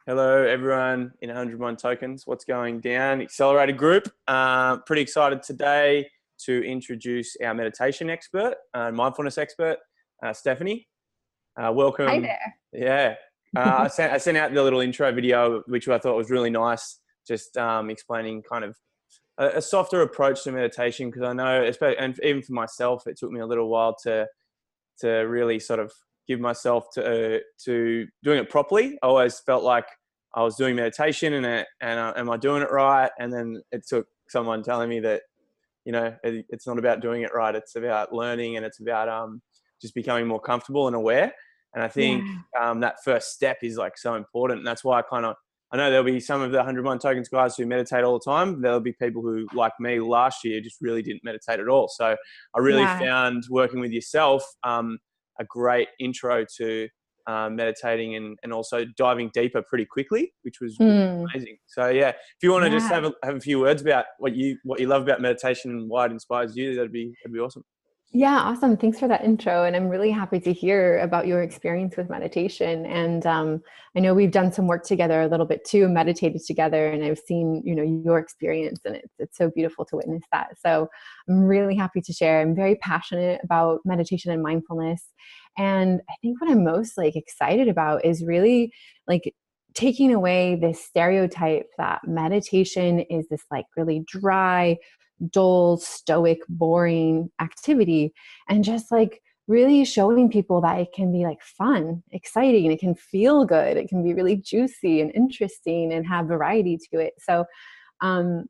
Hello, everyone in 101 Tokens. What's going down? Accelerated Group. Pretty excited today to introduce our meditation expert, mindfulness expert, Stephanie. Hi Welcome. there. Yeah. I sent out the little intro video, which I thought was really nice, just explaining kind of a softer approach to meditation, because I know, especially, and even for myself, it took me a little while to really sort of give myself to doing it properly. I always felt like I was doing meditation and am I doing it right? And then it took someone telling me that, it's not about doing it right. It's about learning, and it's about just becoming more comfortable and aware. And I think Yeah. that first step is like so important. And that's why I know there'll be some of the 101 Tokens guys who meditate all the time. There'll be people who, like me last year, just really didn't meditate at all. So I really Yeah. found working with yourself a great intro to meditating and also diving deeper pretty quickly, which was Mm. amazing. So yeah, if you want to just Yeah. have a few words about what you love about meditation and why it inspires you, that'd be awesome. Yeah, awesome. Thanks for that intro. And I'm really happy to hear about your experience with meditation. And I know we've done some work together a little bit too, meditated together, and I've seen, your experience, and it's so beautiful to witness that. So I'm really happy to share. I'm very passionate about meditation and mindfulness. And I think what I'm most excited about is really like taking away this stereotype that meditation is this really dry, dull, stoic, boring activity, and just really showing people that it can be fun, exciting, and it can feel good. It can be really juicy and interesting and have variety to it. So um,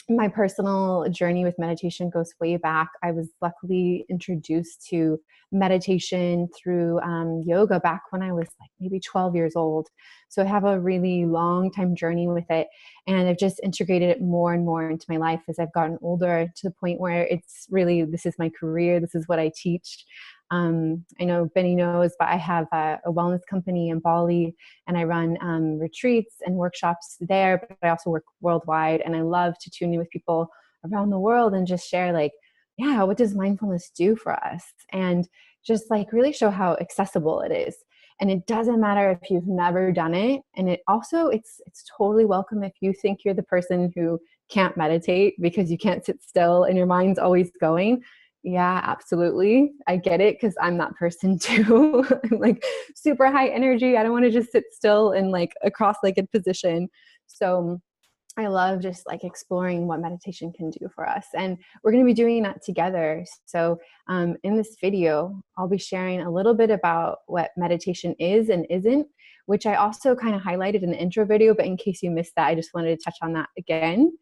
my personal journey with meditation goes way back. I was luckily introduced to meditation through yoga back when I was maybe 12 years old. So I have a really long time journey with it. And I've just integrated it more and more into my life as I've gotten older, to the point where it's really, this is my career. This is what I teach. I know Benny knows, but I have a wellness company in Bali, and I run retreats and workshops there, but I also work worldwide. And I love to tune in with people around the world and just share yeah, what does mindfulness do for us? And just really show how accessible it is. And it doesn't matter if you've never done it. And it's totally welcome if you think you're the person who can't meditate because you can't sit still and your mind's always going. Yeah, absolutely. I get it, because I'm that person too. I'm super high energy. I don't want to just sit still in a cross-legged position. So I love just exploring what meditation can do for us. And we're going to be doing that together. So in this video, I'll be sharing a little bit about what meditation is and isn't, which I also kind of highlighted in the intro video. But in case you missed that, I just wanted to touch on that again.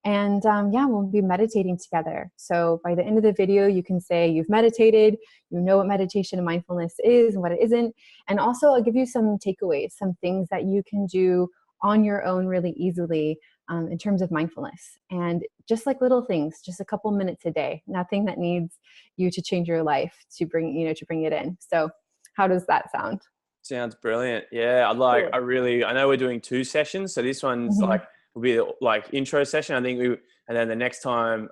And yeah, we'll be meditating together. So by the end of the video, you can say you've meditated, you know what meditation and mindfulness is and what it isn't. And also I'll give you some takeaways, some things that you can do on your own really easily in terms of mindfulness. And just little things, just a couple minutes a day, nothing that needs you to change your life to bring it in. So how does that sound? Sounds brilliant. Yeah, Cool. I know we're doing 2 sessions, so this one's Mhm. will be intro session. I think and then the next time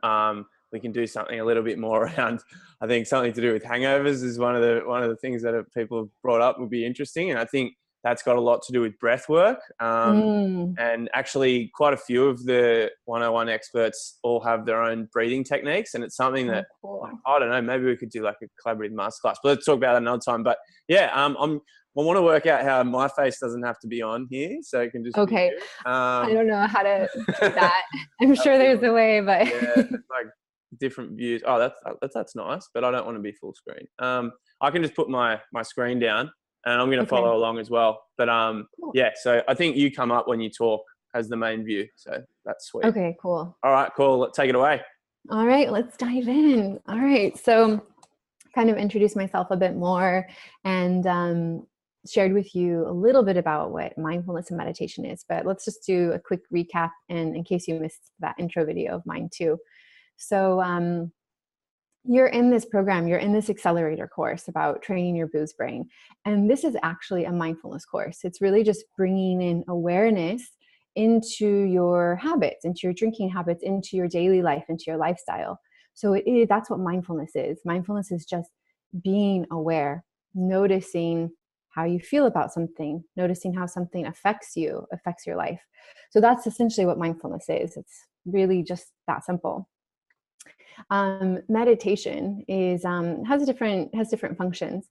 we can do something a little bit more around. I think something to do with hangovers is one of the things that people have brought up would be interesting, and I think that's got a lot to do with breath work. Mm. And actually, quite a few of the 101 experts all have their own breathing techniques, and it's something Oh, that, cool. I don't know, maybe we could do a collaborative masterclass. But let's talk about that another time. But yeah, I want to work out how my face doesn't have to be on here, so it can just be Okay. you. I don't know how to do that. I'm That'd sure be there's awesome. a way, but Yeah, it's different views. Oh, that's nice, but I don't want to be full screen. I can just put my screen down, and I'm going to okay, follow along as well. But cool. yeah. So I think you come up when you talk as the main view, so that's sweet. Okay, cool. All right, cool. Let's take it away. All right, let's dive in. All right, so kind of introduce myself a bit more and shared with you a little bit about what mindfulness and meditation is. But let's just do a quick recap, and in case you missed that intro video of mine too. So you're in this program, you're in this accelerator course about training your booze brain. And this is actually a mindfulness course. It's really just bringing in awareness into your habits, into your drinking habits, into your daily life, into your lifestyle. So that's what mindfulness is. Mindfulness is just being aware, noticing how you feel about something, noticing how something affects you, affects your life. So that's essentially what mindfulness is. It's really just that simple. Meditation is has different functions.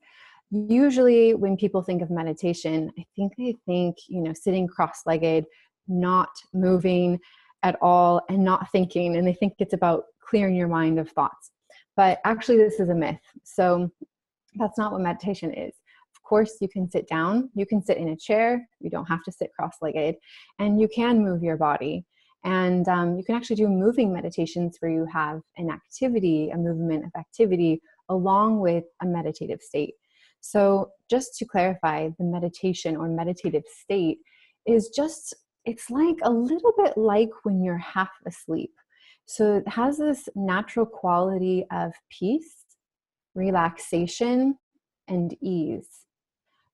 Usually when people think of meditation, I think they think, sitting cross-legged, not moving at all and not thinking, and they think it's about clearing your mind of thoughts. But actually this is a myth. So that's not what meditation is. Of course, you can sit down, you can sit in a chair, you don't have to sit cross-legged, and you can move your body. And you can actually do moving meditations where you have an activity, a movement of activity, along with a meditative state. So just to clarify, the meditation or meditative state is just, it's like a little bit like when you're half asleep. So it has this natural quality of peace, relaxation, and ease.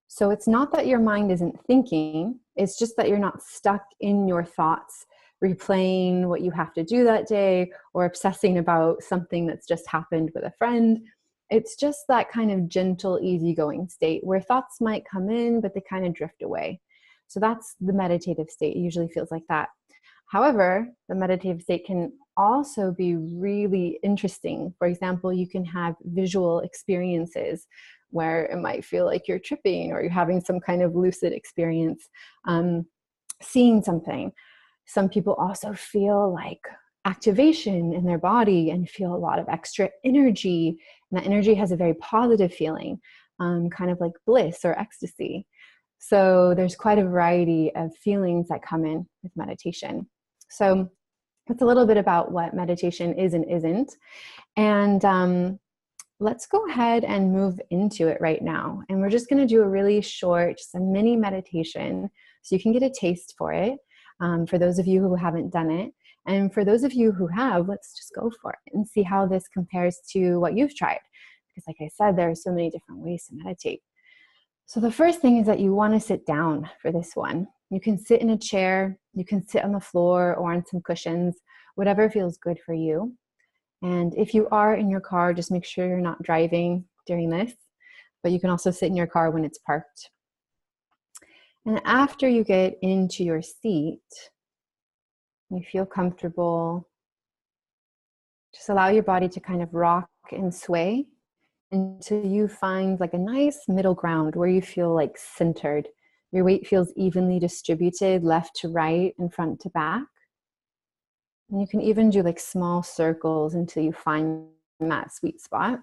So it's not that your mind isn't thinking, it's just that you're not stuck in your thoughts, replaying what you have to do that day or obsessing about something that's just happened with a friend. It's just that kind of gentle, easygoing state where thoughts might come in, but they kind of drift away. So that's the meditative state. It usually feels like that. However, the meditative state can also be really interesting. For example, you can have visual experiences where it might feel like you're tripping or you're having some kind of lucid experience, seeing something. Some people also feel like activation in their body and feel a lot of extra energy. And that energy has a very positive feeling, kind of like bliss or ecstasy. So there's quite a variety of feelings that come in with meditation. So that's a little bit about what meditation is and isn't. And let's go ahead and move into it right now. And we're just going to do a really short, just a mini meditation so you can get a taste for it. For those of you who haven't done it. And for those of you who have, let's just go for it and see how this compares to what you've tried. Because like I said, there are so many different ways to meditate. So the first thing is that you want to sit down for this one. You can sit in a chair, you can sit on the floor or on some cushions, whatever feels good for you. And if you are in your car, just make sure you're not driving during this, but you can also sit in your car when it's parked. And after you get into your seat, you feel comfortable, just allow your body to kind of rock and sway until you find like a nice middle ground where you feel like centered. Your weight feels evenly distributed left to right and front to back. And you can even do like small circles until you find that sweet spot.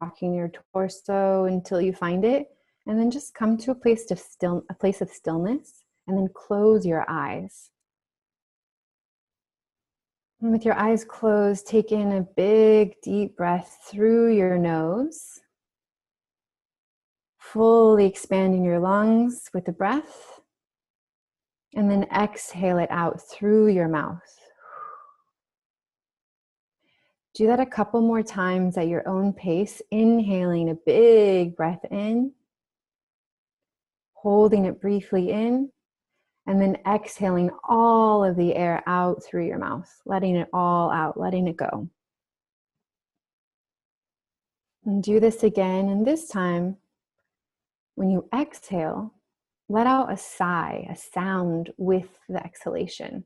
Rocking your torso until you find it, and then just come to a place of stillness, and then close your eyes. And with your eyes closed, take in a big, deep breath through your nose, fully expanding your lungs with the breath, and then exhale it out through your mouth. Do that a couple more times at your own pace, inhaling a big breath in, holding it briefly in, and then exhaling all of the air out through your mouth, letting it all out, letting it go. And do this again, and this time, when you exhale, let out a sigh, a sound with the exhalation.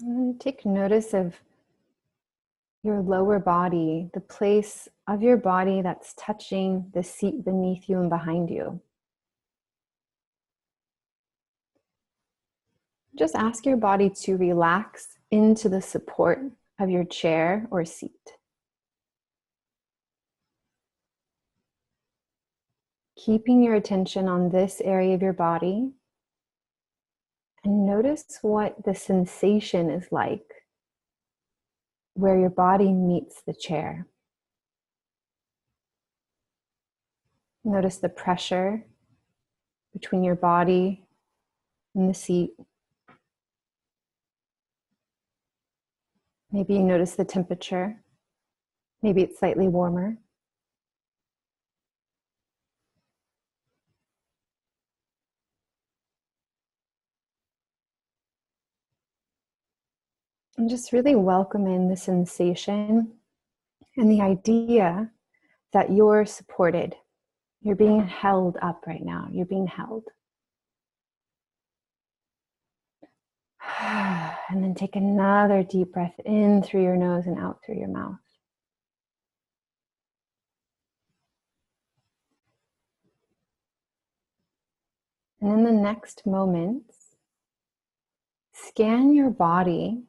And then take notice of your lower body, the place of your body that's touching the seat beneath you and behind you. Just ask your body to relax into the support of your chair or seat. Keeping your attention on this area of your body, and notice what the sensation is like where your body meets the chair. Notice the pressure between your body and the seat. Maybe you notice the temperature. Maybe it's slightly warmer. And just really welcome in the sensation and the idea that you're supported. You're being held up right now. You're being held. And then take another deep breath in through your nose and out through your mouth. And in the next moments, scan your body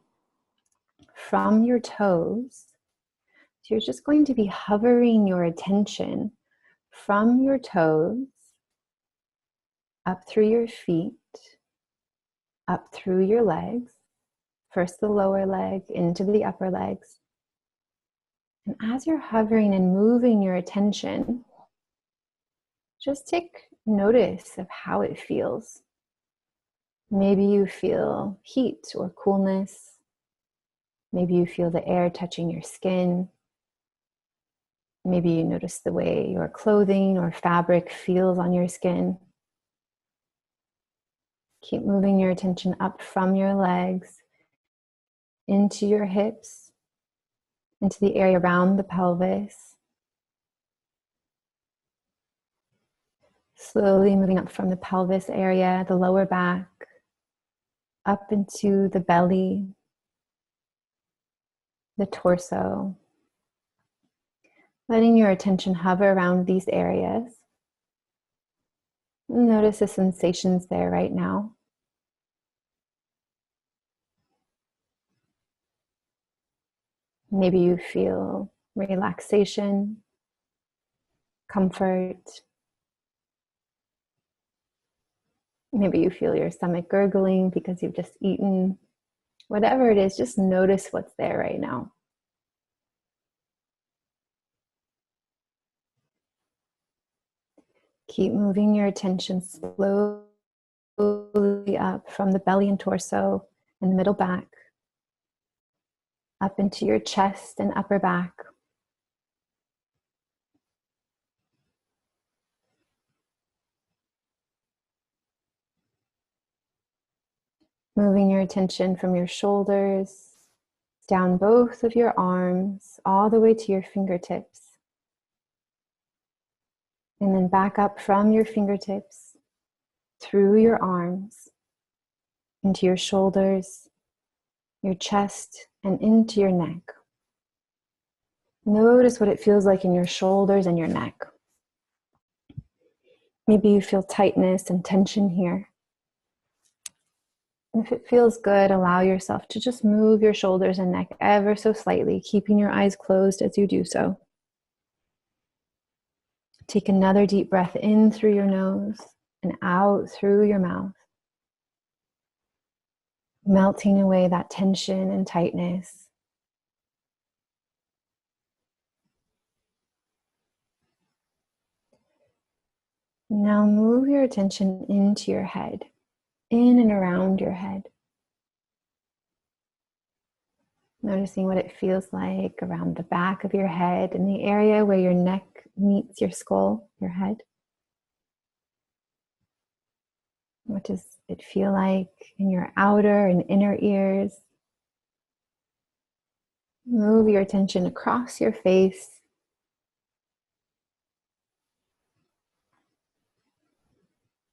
from your toes. So you're just going to be hovering your attention from your toes up through your feet, up through your legs, first the lower leg into the upper legs. And as you're hovering and moving your attention, just take notice of how it feels. Maybe you feel heat or coolness. Maybe you feel the air touching your skin. Maybe you notice the way your clothing or fabric feels on your skin. Keep moving your attention up from your legs into your hips, into the area around the pelvis. Slowly moving up from the pelvis area, the lower back, up into the belly, the torso. Letting your attention hover around these areas. Notice the sensations there right now. Maybe you feel relaxation, comfort. Maybe you feel your stomach gurgling because you've just eaten. Whatever it is, just notice what's there right now. Keep moving your attention slowly up from the belly and torso and the middle back, up into your chest and upper back. Moving your attention from your shoulders, down both of your arms, all the way to your fingertips. And then back up from your fingertips, through your arms, into your shoulders, your chest, and into your neck. Notice what it feels like in your shoulders and your neck. Maybe you feel tightness and tension here. If it feels good, allow yourself to just move your shoulders and neck ever so slightly, keeping your eyes closed as you do so. Take another deep breath in through your nose and out through your mouth, melting away that tension and tightness. Now move your attention into your head, in and around your head. Noticing what it feels like around the back of your head and the area where your neck meets your skull, your head. What does it feel like in your outer and inner ears? Move your attention across your face.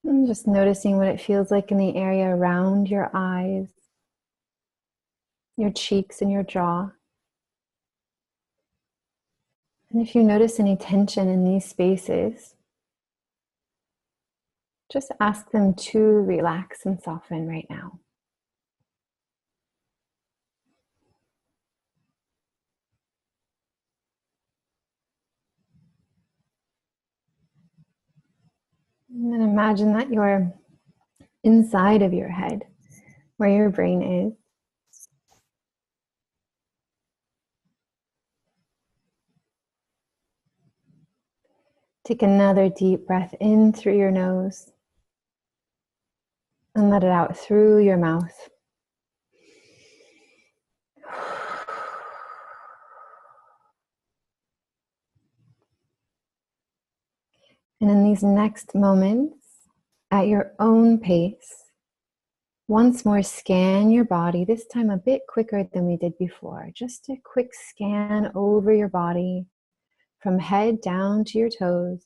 And just noticing what it feels like in the area around your eyes, your cheeks and your jaw. And if you notice any tension in these spaces, just ask them to relax and soften right now. And then imagine that you're inside of your head, where your brain is. Take another deep breath in through your nose and let it out through your mouth. And in these next moments, at your own pace, Once more, scan your body, this time a bit quicker than we did before. Just a quick scan over your body from head down to your toes.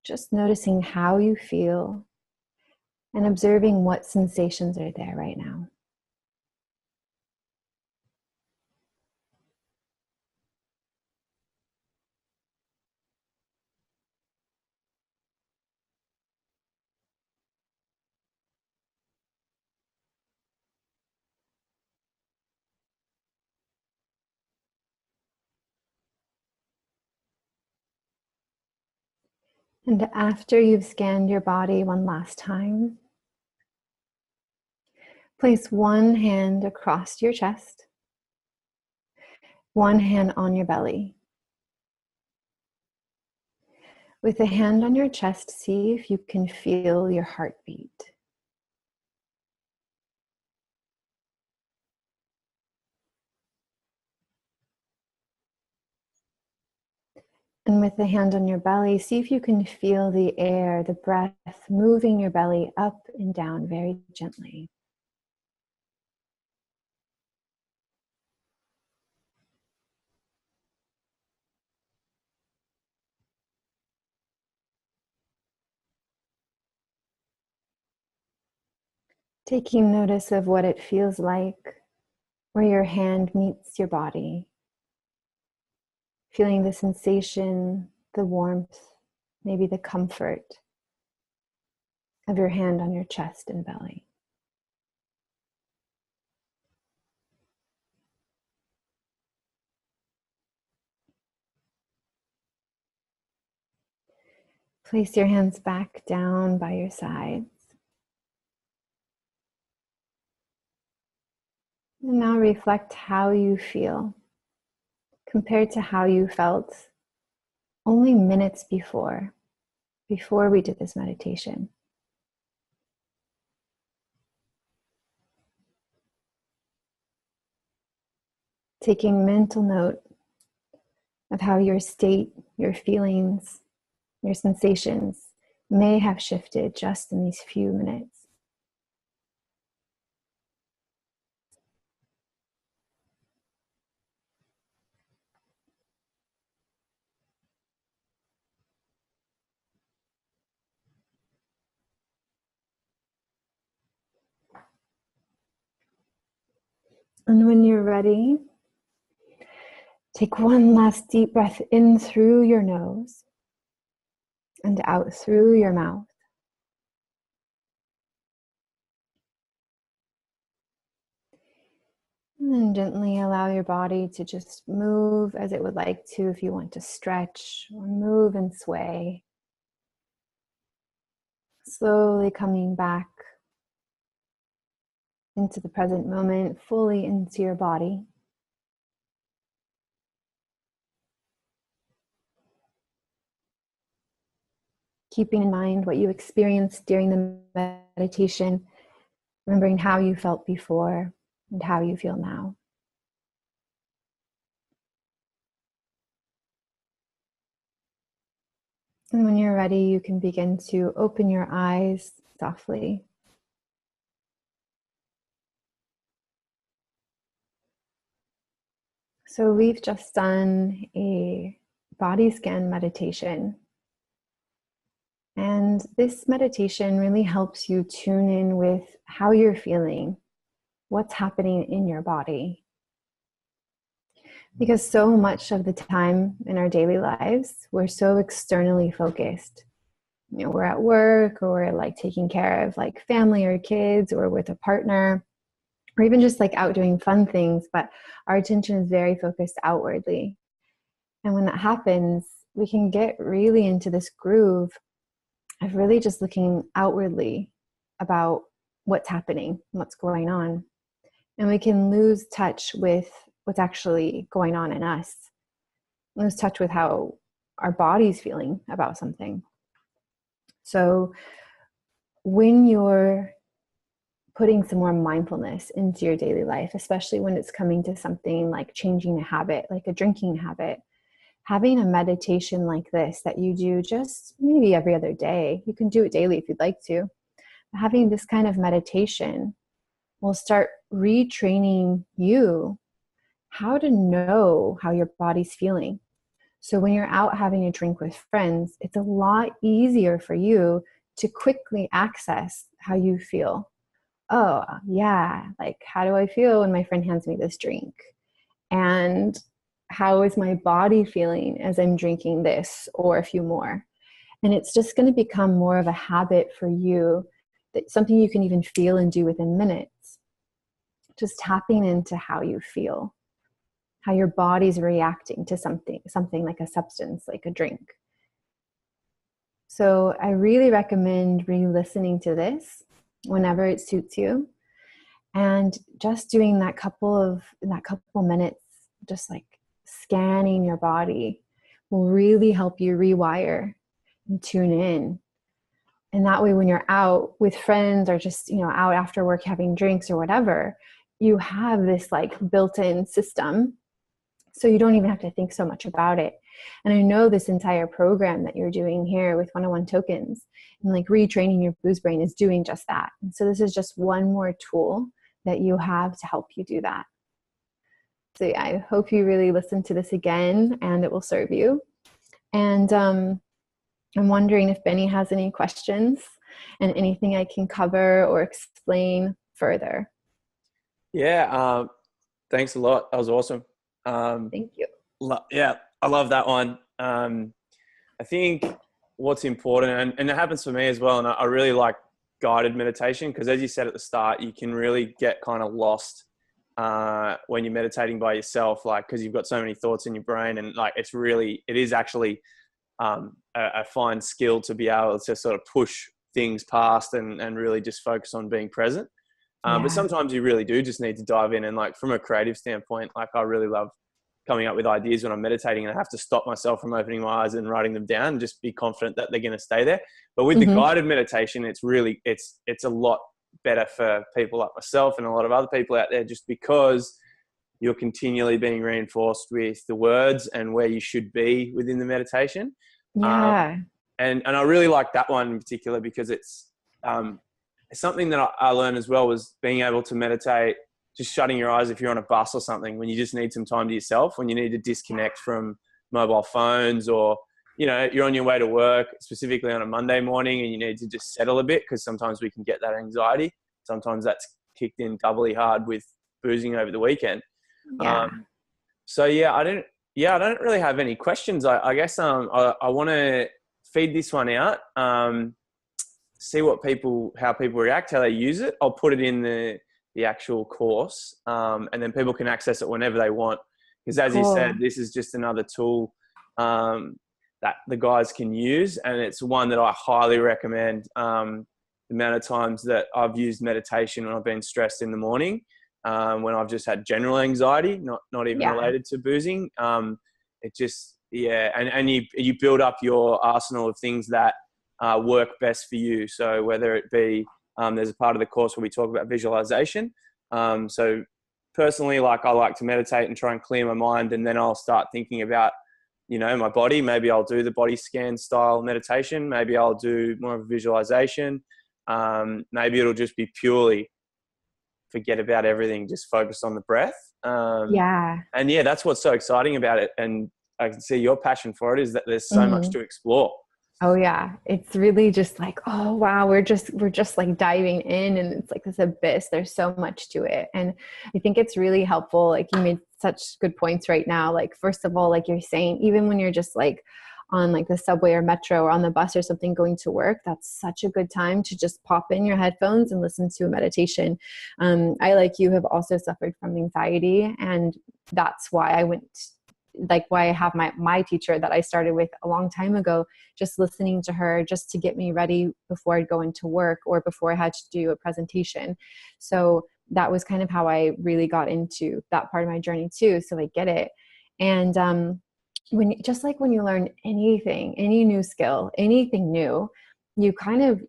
Just noticing how you feel and observing what sensations are there right now. And after you've scanned your body one last time, place one hand across your chest, one hand on your belly. With a hand on your chest, see if you can feel your heartbeat. And with the hand on your belly, see if you can feel the air, the breath moving your belly up and down very gently. Taking notice of what it feels like where your hand meets your body. Feeling the sensation, the warmth, maybe the comfort of your hand on your chest and belly. Place your hands back down by your sides. And now reflect how you feel compared to how you felt only minutes before we did this meditation. Taking mental note of how your state, your feelings, your sensations may have shifted just in these few minutes. And when you're ready, take one last deep breath in through your nose and out through your mouth. And then gently allow your body to just move as it would like to, if you want to stretch or move and sway. Slowly coming back into the present moment, fully into your body. Keeping in mind what you experienced during the meditation, remembering how you felt before and how you feel now. And when you're ready, you can begin to open your eyes softly. So we've just done a body scan meditation. And this meditation really helps you tune in with how you're feeling, what's happening in your body. Because so much of the time in our daily lives, we're so externally focused. You know, we're at work, or we're like taking care of like family or kids, or with a partner, or even just like out doing fun things, but our attention is very focused outwardly. And when that happens, we can get really into this groove of really just looking outwardly about what's happening, what's going on. And we can lose touch with what's actually going on in us, lose touch with how our body's feeling about something. So when you're putting some more mindfulness into your daily life, especially when it's coming to something like changing a habit, like a drinking habit, having a meditation like this that you do just maybe every other day, you can do it daily if you'd like to, having this kind of meditation will start retraining you how to know how your body's feeling. So when you're out having a drink with friends, it's a lot easier for you to quickly access how you feel. Oh, yeah, like how do I feel when my friend hands me this drink? And how is my body feeling as I'm drinking this or a few more? And it's just going to become more of a habit for you, that something you can even feel and do within minutes. Just tapping into how you feel, how your body's reacting to something like a substance, like a drink. So I really recommend re-listening to this whenever it suits you, and just doing that couple minutes, just like scanning your body, will really help you rewire and tune in. And that way, when you're out with friends or just, out after work having drinks or whatever, you have this like built-in system. So you don't even have to think so much about it. And I know this entire program that you're doing here with 101 tokens and like retraining your booze brain is doing just that. And so this is just one more tool that you have to help you do that. So yeah, I hope you really listen to this again and it will serve you. And I'm wondering if Benny has any questions and anything I can cover or explain further. Yeah, thanks a lot. That was awesome. Thank you. Yeah, I love that one. I think what's important, and it happens for me as well, and I really like guided meditation because, as you said at the start, you can really get kind of lost when you're meditating by yourself, like because you've got so many thoughts in your brain, and like it is actually a fine skill to be able to sort of push things past and really just focus on being present. But sometimes you really do just need to dive in, and like from a creative standpoint, like I really love coming up with ideas when I'm meditating, and I have to stop myself from opening my eyes and writing them down and just be confident that they're going to stay there. But with the guided meditation, it's a lot better for people like myself and a lot of other people out there, just because you're continually being reinforced with the words and where you should be within the meditation. Yeah. And I really like that one in particular because it's something that I learned as well, was being able to meditate, just shutting your eyes if you're on a bus or something, when you just need some time to yourself, when you need to disconnect from mobile phones, or, you're on your way to work, specifically on a Monday morning, and you need to just settle a bit because sometimes we can get that anxiety. Sometimes that's kicked in doubly hard with boozing over the weekend. Yeah. I don't really have any questions. I guess I want to feed this one out, see how people react, how they use it. I'll put it in the actual course, and then people can access it whenever they want. Because as you said, this is just another tool that the guys can use, and it's one that I highly recommend. The amount of times that I've used meditation when I've been stressed in the morning, when I've just had general anxiety, not even related to boozing. It just, and you build up your arsenal of things that work best for you. So whether it be, there's a part of the course where we talk about visualization. So personally, like I like to meditate and try and clear my mind, and then I'll start thinking about, my body. Maybe I'll do the body scan style meditation. Maybe I'll do more of a visualization. Maybe it'll just be purely forget about everything, just focus on the breath. And that's what's so exciting about it. And I can see your passion for it is that there's so much to explore. Oh yeah. It's really just like, oh wow, we're just like diving in, and it's like this abyss. There's so much to it. And I think it's really helpful. Like you made such good points right now. Like, first of all, like you're saying, even when you're just like on like the subway or metro or on the bus or something going to work, that's such a good time to just pop in your headphones and listen to a meditation. I, like you, have also suffered from anxiety, and that's why I have my teacher that I started with a long time ago, just listening to her just to get me ready before I'd go into work or before I had to do a presentation. So that was kind of how I really got into that part of my journey too. So I get it. And when you learn anything, any new skill, anything new, you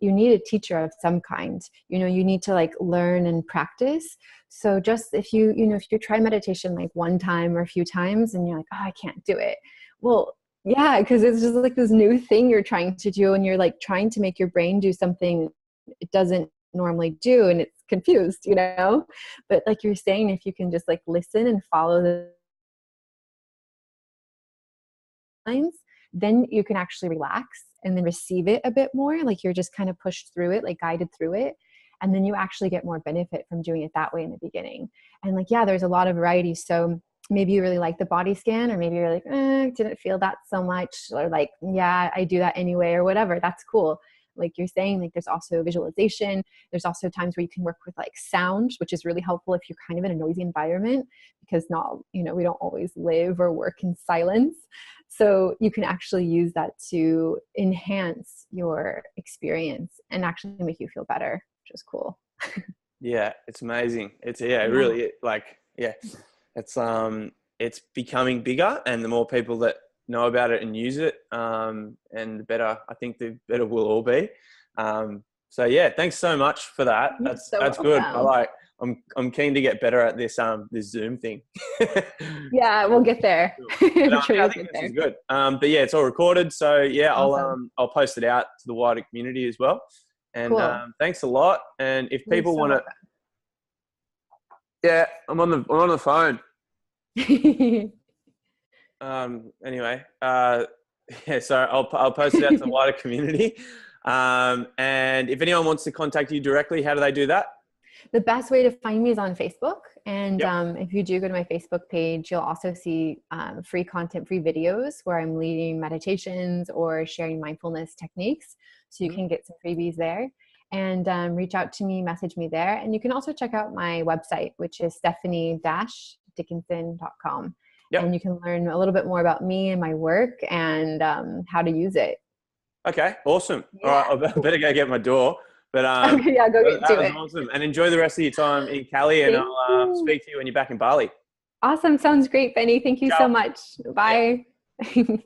need a teacher of some kind. You need to like learn and practice. So just if you try meditation like one time or a few times and you're like, oh, I can't do it. Well, yeah, because it's just like this new thing you're trying to do, and you're like trying to make your brain do something it doesn't normally do, and it's confused, you know. But like you're saying, if you can just like listen and follow the lines, then you can actually relax and then receive it a bit more. Like you're just kind of pushed through it, like guided through it. And then you actually get more benefit from doing it that way in the beginning. And like, yeah, there's a lot of variety. So maybe you really like the body scan, or maybe you're like, didn't feel that so much, or like, yeah, I do that anyway, or whatever. That's cool. Like you're saying, like there's also visualization. There's also times where you can work with like sound, which is really helpful if you're kind of in a noisy environment, because not, you know, we don't always live or work in silence. So you can actually use that to enhance your experience and actually make you feel better, which is cool. Yeah, it's amazing. It's it really like it's becoming bigger, and the more people that know about it and use it, and the better, I think the better we'll all be. So yeah, thanks so much for that. That's good. I'm keen to get better at this this Zoom thing. Yeah, we'll get there. I'm sure I think this is good. But yeah, it's all recorded, so yeah, awesome. I'll post it out to the wider community as well. And cool. Thanks a lot. And if people want to, yeah, I'm on the phone. Anyway, yeah, so I'll post it out to the wider community. And if anyone wants to contact you directly, how do they do that? The best way to find me is on Facebook. And if you do go to my Facebook page, you'll also see free content, free videos where I'm leading meditations or sharing mindfulness techniques. So you can get some freebies there, and reach out to me, message me there. And you can also check out my website, which is stephanie-dickinson.com. And you can learn a little bit more about me and my work and how to use it. Okay, awesome. All right, I better go get my door. But okay, yeah, go get to it. Awesome. And enjoy the rest of your time in Cali, and I'll speak to you when you're back in Bali. Awesome. Sounds great, Benny. Thank you so much. Bye. Yeah.